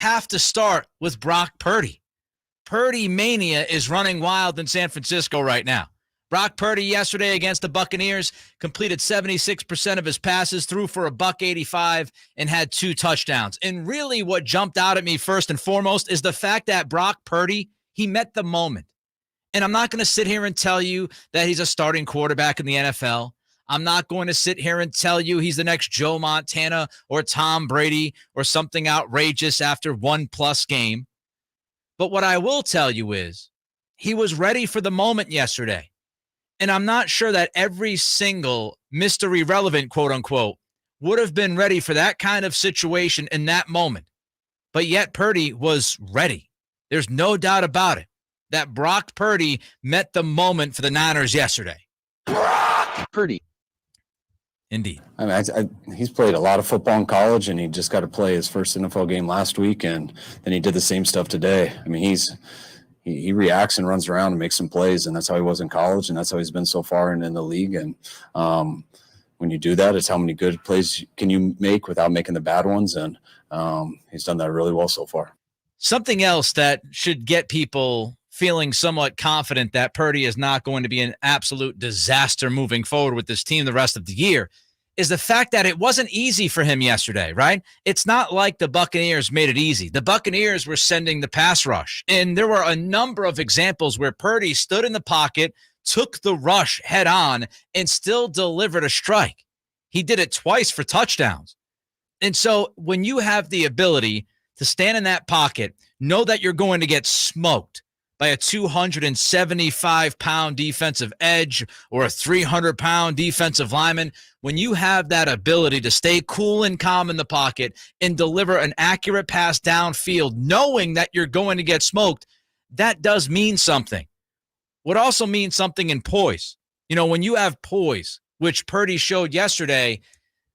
have to start with Brock Purdy. Purdy mania is running wild in San Francisco right now. Brock Purdy yesterday against the Buccaneers completed 76% of his passes, threw for a $185, and had 2 touchdowns. And really what jumped out at me first and foremost is the fact that Brock Purdy, he met the moment. And I'm not going to sit here and tell you that he's a starting quarterback in the NFL. I'm not going to sit here and tell you he's the next Joe Montana or Tom Brady or something outrageous after 1+ game. But what I will tell you is he was ready for the moment yesterday. And I'm not sure that every single Mr. Irrelevant, quote unquote, would have been ready for that kind of situation in that moment. But yet Purdy was ready. There's no doubt about it that Brock Purdy met the moment for the Niners yesterday. Brock Purdy. Indeed. I mean, he's played a lot of football in college, and he just got to play his first NFL game last week, and then he did the same stuff today. I mean, he reacts and runs around and makes some plays, and that's how he was in college, and that's how he's been so far in the league. And when you do that, it's how many good plays can you make without making the bad ones, and he's done that really well so far. Something else that should get people feeling somewhat confident that Purdy is not going to be an absolute disaster moving forward with this team the rest of the year is the fact that it wasn't easy for him yesterday, right? It's not like the Buccaneers made it easy. The Buccaneers were sending the pass rush, and there were a number of examples where Purdy stood in the pocket, took the rush head on, and still delivered a strike. He did it twice for touchdowns. And so when you have the ability to stand in that pocket, know that you're going to get smoked by a 275-pound defensive edge or a 300-pound defensive lineman, when you have that ability to stay cool and calm in the pocket and deliver an accurate pass downfield, knowing that you're going to get smoked, that does mean something. What also means something in poise. You know, when you have poise, which Purdy showed yesterday,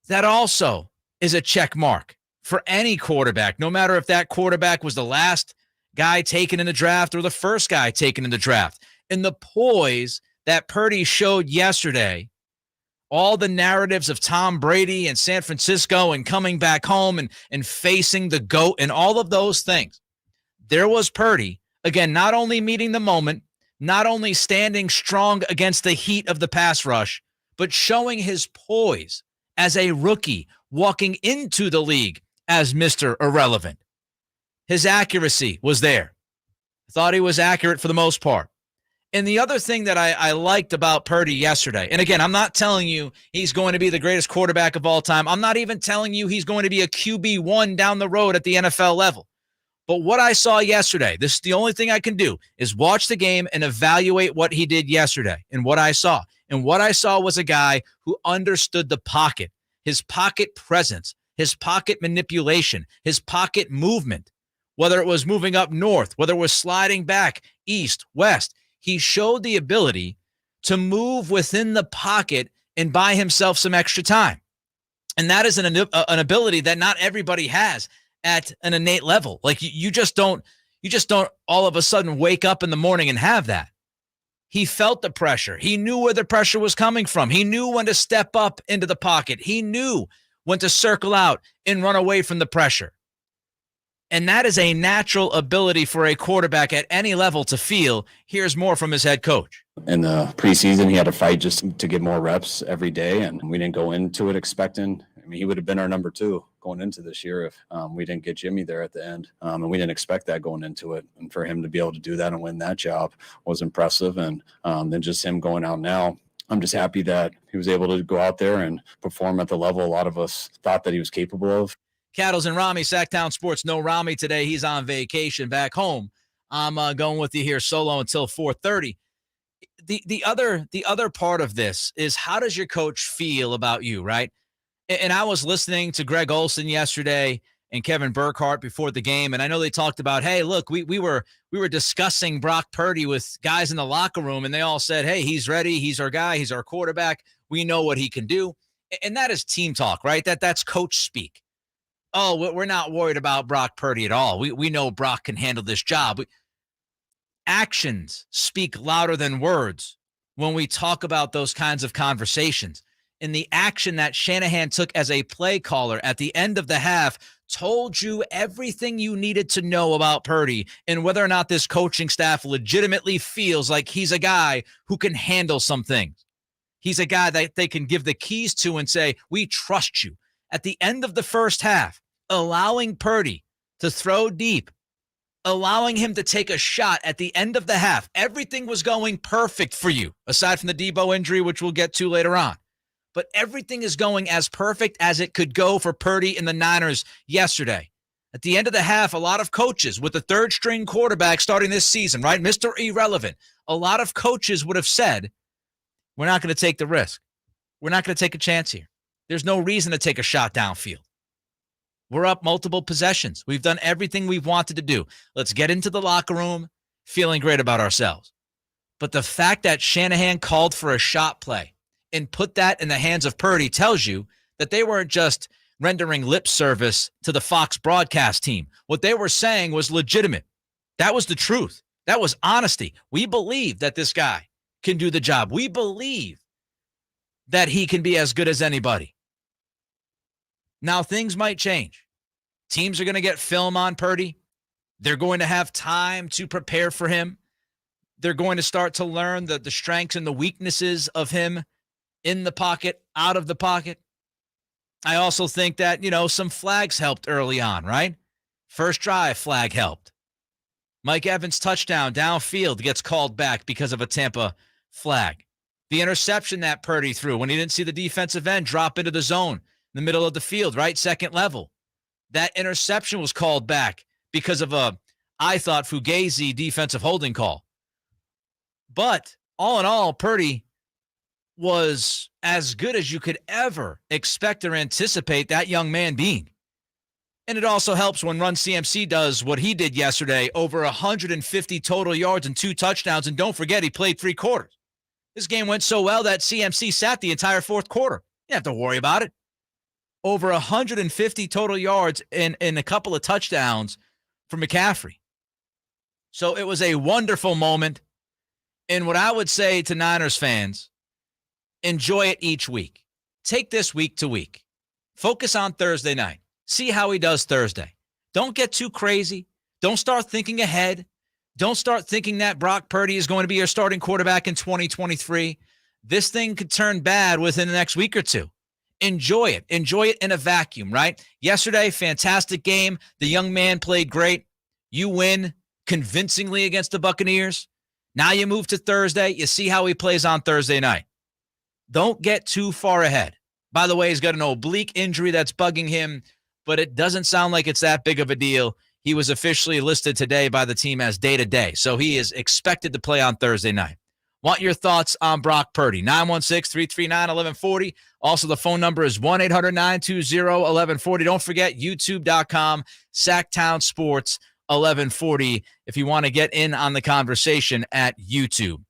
that also is a check mark for any quarterback, no matter if that quarterback was the last guy taken in the draft or the first guy taken in the draft. And the poise that Purdy showed yesterday, all the narratives of Tom Brady and San Francisco and coming back home and facing the GOAT and all of those things. There was Purdy, again, not only meeting the moment, not only standing strong against the heat of the pass rush, but showing his poise as a rookie walking into the league as Mr. Irrelevant. His accuracy was there. I thought he was accurate for the most part. And the other thing that I liked about Purdy yesterday, and again, I'm not telling you he's going to be the greatest quarterback of all time. I'm not even telling you he's going to be a QB1 down the road at the NFL level. But what I saw yesterday, this is the only thing I can do, is watch the game and evaluate what he did yesterday and what I saw. And what I saw was a guy who understood the pocket, his pocket presence, his pocket manipulation, his pocket movement. Whether it was moving up north, whether it was sliding back east, west, he showed the ability to move within the pocket and buy himself some extra time. And that is an ability that not everybody has at an innate level. Like you just don't all of a sudden wake up in the morning and have that. He felt the pressure. He knew where the pressure was coming from. He knew when to step up into the pocket. He knew when to circle out and run away from the pressure. And that is a natural ability for a quarterback at any level to feel. Here's more from his head coach. In the preseason, he had to fight just to get more reps every day, and we didn't go into it expecting. I mean, he would have been our number 2 going into this year if we didn't get Jimmy there at the end. And we didn't expect that going into it. And for him to be able to do that and win that job was impressive. And then just him going out now, I'm just happy that he was able to go out there and perform at the level a lot of us thought that he was capable of. Cattles and Ramie, Sactown Sports. No Ramie today. He's on vacation back home. I'm going with you here solo until 4:30. The other part of this is, how does your coach feel about you, right? And I was listening to Greg Olsen yesterday and Kevin Burkhardt before the game, and I know they talked about, hey, look, we were discussing Brock Purdy with guys in the locker room, and they all said, hey, he's ready, he's our guy, he's our quarterback, we know what he can do. And that is team talk, right? That's coach speak. Oh, we're not worried about Brock Purdy at all. We know Brock can handle this job. Actions speak louder than words when we talk about those kinds of conversations. in the action that Shanahan took as a play caller at the end of the half told you everything you needed to know about Purdy and whether or not this coaching staff legitimately feels like he's a guy who can handle some things. He's a guy that they can give the keys to and say, we trust you. At the end of the first half, allowing Purdy to throw deep, allowing him to take a shot at the end of the half, everything was going perfect for you, aside from the Debo injury, which we'll get to later on. But everything is going as perfect as it could go for Purdy and the Niners yesterday. At the end of the half, a lot of coaches with the third-string quarterback starting this season, right, Mr. Irrelevant, a lot of coaches would have said, we're not going to take the risk. We're not going to take a chance here. There's no reason to take a shot downfield. We're up multiple possessions. We've done everything we've wanted to do. Let's get into the locker room feeling great about ourselves. But the fact that Shanahan called for a shot play and put that in the hands of Purdy tells you that they weren't just rendering lip service to the Fox broadcast team. What they were saying was legitimate. That was the truth. That was honesty. We believe that this guy can do the job. We believe that he can be as good as anybody. Now, things might change. Teams are going to get film on Purdy. They're going to have time to prepare for him. They're going to start to learn the strengths and the weaknesses of him in the pocket, out of the pocket. I also think that, some flags helped early on, right? First drive flag helped. Mike Evans' touchdown downfield gets called back because of a Tampa flag. The interception that Purdy threw when he didn't see the defensive end drop into the zone in the middle of the field, right? Second level. That interception was called back because of I thought, Fugazi defensive holding call. But all in all, Purdy was as good as you could ever expect or anticipate that young man being. And it also helps when Run CMC does what he did yesterday, over 150 total yards and 2 touchdowns. And don't forget, he played 3 quarters. This game went so well that CMC sat the entire fourth quarter. You don't have to worry about it. Over 150 total yards and a couple of touchdowns for McCaffrey. So it was a wonderful moment. And what I would say to Niners fans, enjoy it each week. Take this week to week. Focus on Thursday night. See how he does Thursday. Don't get too crazy. Don't start thinking ahead. Don't start thinking that Brock Purdy is going to be your starting quarterback in 2023. This thing could turn bad within the next week or two. Enjoy it. Enjoy it in a vacuum, right? Yesterday, fantastic game. The young man played great. You win convincingly against the Buccaneers. Now you move to Thursday. You see how he plays on Thursday night. Don't get too far ahead. By the way, he's got an oblique injury that's bugging him, but it doesn't sound like it's that big of a deal. He was officially listed today by the team as day-to-day, so he is expected to play on Thursday night. Want your thoughts on Brock Purdy? 916-339-1140. Also, the phone number is 1-800-920-1140. Don't forget, youtube.com, Sactown Sports 1140, if you want to get in on the conversation at YouTube.